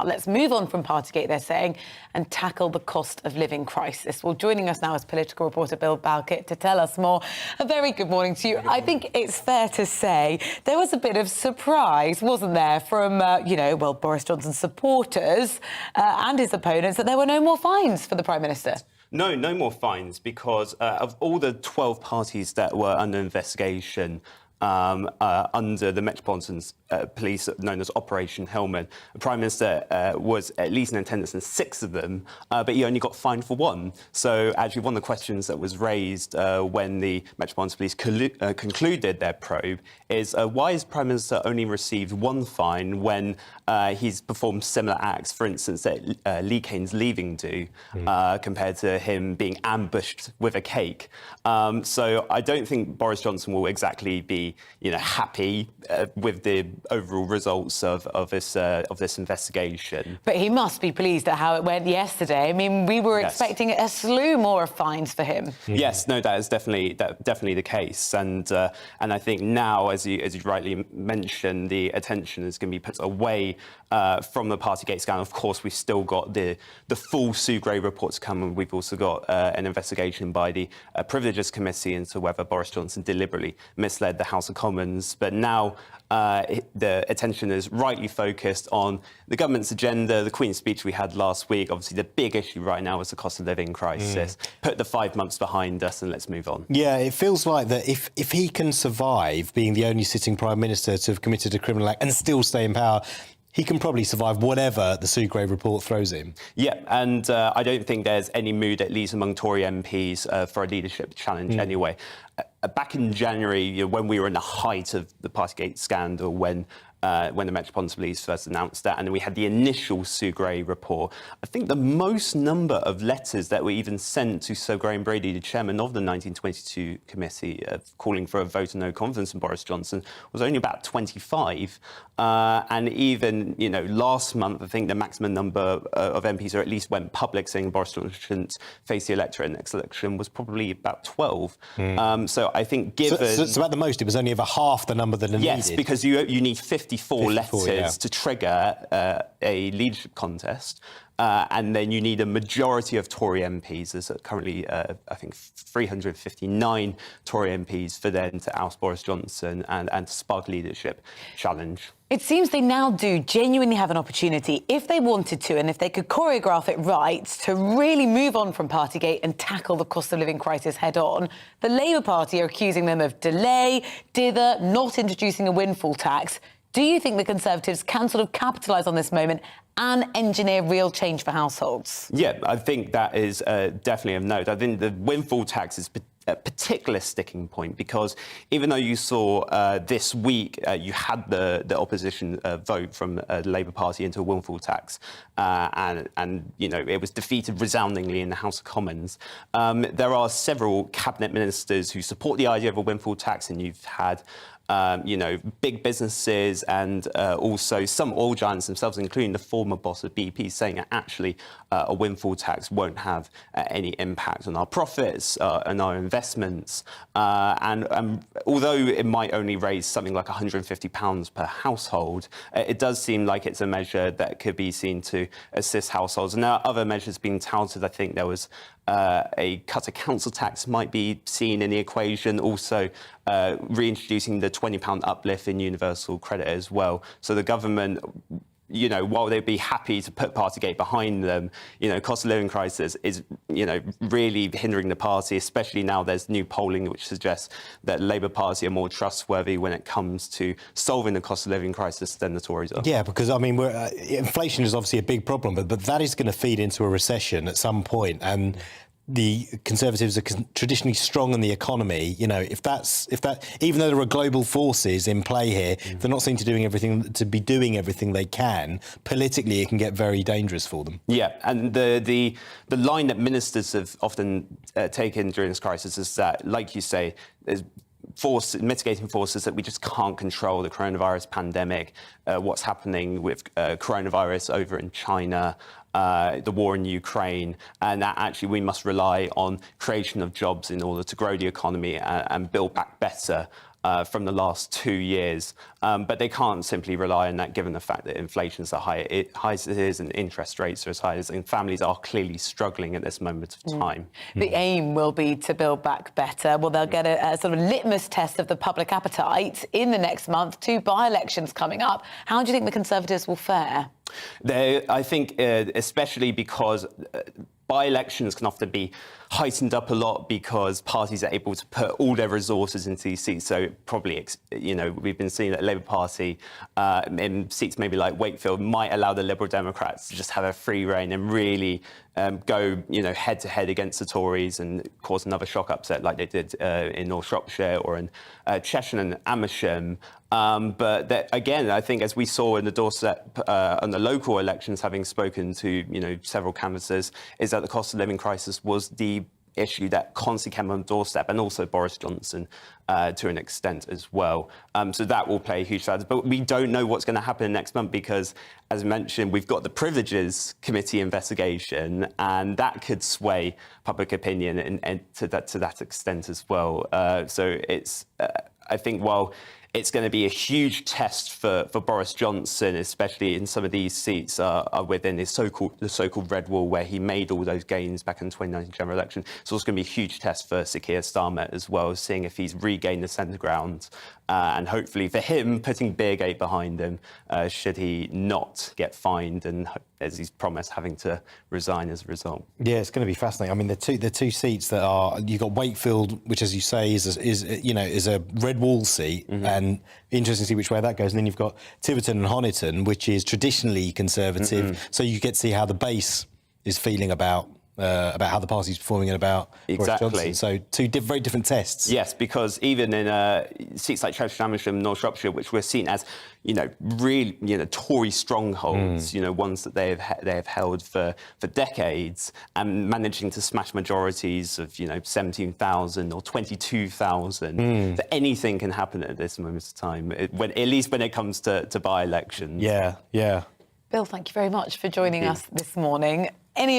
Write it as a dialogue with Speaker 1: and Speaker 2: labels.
Speaker 1: now. Let's move on from Partygate, they're saying, and tackle the cost of living crisis. Well, joining us now is political reporter Bill Bowkett to tell us more. A very good morning to you. I think it's fair to say there was a bit of surprise, wasn't there, from, Boris Johnson's supporters and his opponents, that there were no more fines for the Prime Minister.
Speaker 2: No more fines, because of all the 12 parties that were under investigation under the Metropolitan Police, known as Operation Hillman, the Prime Minister was at least in attendance in 6 of them, but he only got fined for 1. So actually one of the questions that was raised when the Metropolitan Police concluded their probe is why has the Prime Minister only received 1 fine when he's performed similar acts, for instance, at Lee Kane's leaving do, compared to him being ambushed with a cake. So I don't think Boris Johnson will exactly be happy with the overall results of this investigation.
Speaker 1: But he must be pleased at how it went yesterday. I mean, we were expecting a slew more of fines for him.
Speaker 2: Yes, no, that is definitely the case, and I think now, as you rightly mentioned, the attention is going to be put away from the Partygate scandal. Of course, we've still got the full Sue Gray report to come, and we've also got an investigation by the Privileges Committee into whether Boris Johnson deliberately misled the House of Commons. But now the attention is rightly focused on the government's agenda, the Queen's speech we had last week. Obviously, the big issue right now is the cost of living crisis. Put the 5 months behind us and let's move on.
Speaker 3: Yeah, it feels like that if he can survive being the only sitting Prime Minister to have committed a criminal act and still stay in power, he can probably survive whatever the Sue Gray report throws him. Yeah,
Speaker 2: and I don't think there's any mood, at least among Tory MPs, for a leadership challenge anyway. Back in January, when we were in the height of the Partygate scandal, when the Metropolitan Police first announced that, and then we had the initial Sue Gray report, I think the most number of letters that were even sent to Sir Graham Brady, the chairman of the 1922 committee, calling for a vote of no confidence in Boris Johnson, was only about 25. And even, last month, I think the maximum number of MPs, or at least went public, saying Boris Johnson shouldn't face the electorate in the next election, was probably about 12. So I think given...
Speaker 3: So at the most, it was only over half the number that are needed?
Speaker 2: Yes, because you need 54 letters to trigger a leadership contest. And then you need a majority of Tory MPs. There's currently, I think, 359 Tory MPs for them to oust Boris Johnson and to spark a leadership challenge.
Speaker 1: It seems they now do genuinely have an opportunity, if they wanted to, and if they could choreograph it right, to really move on from Partygate and tackle the cost of living crisis head on. The Labour Party are accusing them of delay, dither, not introducing a windfall tax. Do you think the Conservatives can sort of capitalise on this moment and engineer real change for households?
Speaker 2: Yeah, I think that is definitely of note. I think the windfall tax is a particular sticking point, because even though you saw this week you had the opposition vote from the Labour Party into a windfall tax, and it was defeated resoundingly in the House of Commons. There are several cabinet ministers who support the idea of a windfall tax, and you've had big businesses and also some oil giants themselves, including the former boss of BP, saying that actually a windfall tax won't have any impact on our profits and our investments. And although it might only raise something like £150 per household, it does seem like it's a measure that could be seen to assist households. And there are other measures being touted. I think there was a cut of council tax might be seen in the equation, also reintroducing the £20 uplift in universal credit as well. So the government, while they'd be happy to put Partygate behind them, cost of living crisis is, really hindering the party, especially now there's new polling which suggests that the Labour Party are more trustworthy when it comes to solving the cost of living crisis than the Tories are.
Speaker 3: Yeah, because, inflation is obviously a big problem, but that is going to feed into a recession at some point, and the Conservatives are traditionally strong on the economy. If that, even though there are global forces in play here, they're not seen to be doing everything they can. Politically, it can get very dangerous for them.
Speaker 2: Yeah, and the line that ministers have often taken during this crisis is that, like you say, there's mitigating forces that we just can't control: the coronavirus pandemic, what's happening with coronavirus over in China, the war in Ukraine, and that actually we must rely on creation of jobs in order to grow the economy and build back better. from the last 2 years. But they can't simply rely on that, given the fact that inflation is as high as it is and interest rates are as high as, and families are clearly struggling at this moment of time.
Speaker 1: The aim will be to build back better. Well, they'll get a sort of litmus test of the public appetite in the next month. 2 by-elections coming up. How do you think the Conservatives will fare?
Speaker 2: I think, especially because by-elections can often be heightened up a lot because parties are able to put all their resources into these seats. So probably, we've been seeing that the Labour Party in seats maybe like Wakefield might allow the Liberal Democrats to just have a free rein and really go, head to head against the Tories and cause another shock upset like they did in North Shropshire or in Cheshire and Amersham. But again, I think as we saw in the doorstep on the local elections, having spoken to several canvassers, is that the cost of living crisis was the issue that constantly came on the doorstep, and also Boris Johnson to an extent as well. So that will play a huge factor. But we don't know what's going to happen next month because, as mentioned, we've got the Privileges Committee investigation, and that could sway public opinion and to that extent as well. So it's, I think, while it's going to be a huge test for Boris Johnson, especially in some of these seats are within the so-called red wall, where he made all those gains back in the 2019 general election. It's also going to be a huge test for Sir Keir Starmer as well, seeing if he's regained the centre ground. And hopefully for him, putting Partygate behind him, should he not get fined and, as he's promised, having to resign as a result.
Speaker 3: Yeah, it's going to be fascinating. I mean, the two seats that are, you've got Wakefield, which, as you say, is a red wall seat, and interesting to see which way that goes. And then you've got Tiverton and Honiton, which is traditionally Conservative. So you get to see how the base is feeling about how the party's performing and about Boris Johnson. So two very different tests.
Speaker 2: Yes, because even in seats like Cheshire, Amersham, North Shropshire, which were seen as, really, Tory strongholds, ones that they have held for decades, and managing to smash majorities of, 17,000 or 22,000. So anything can happen at this moment of time, at least when it comes to by-elections.
Speaker 3: Yeah.
Speaker 1: Bill, thank you very much for joining us this morning. Any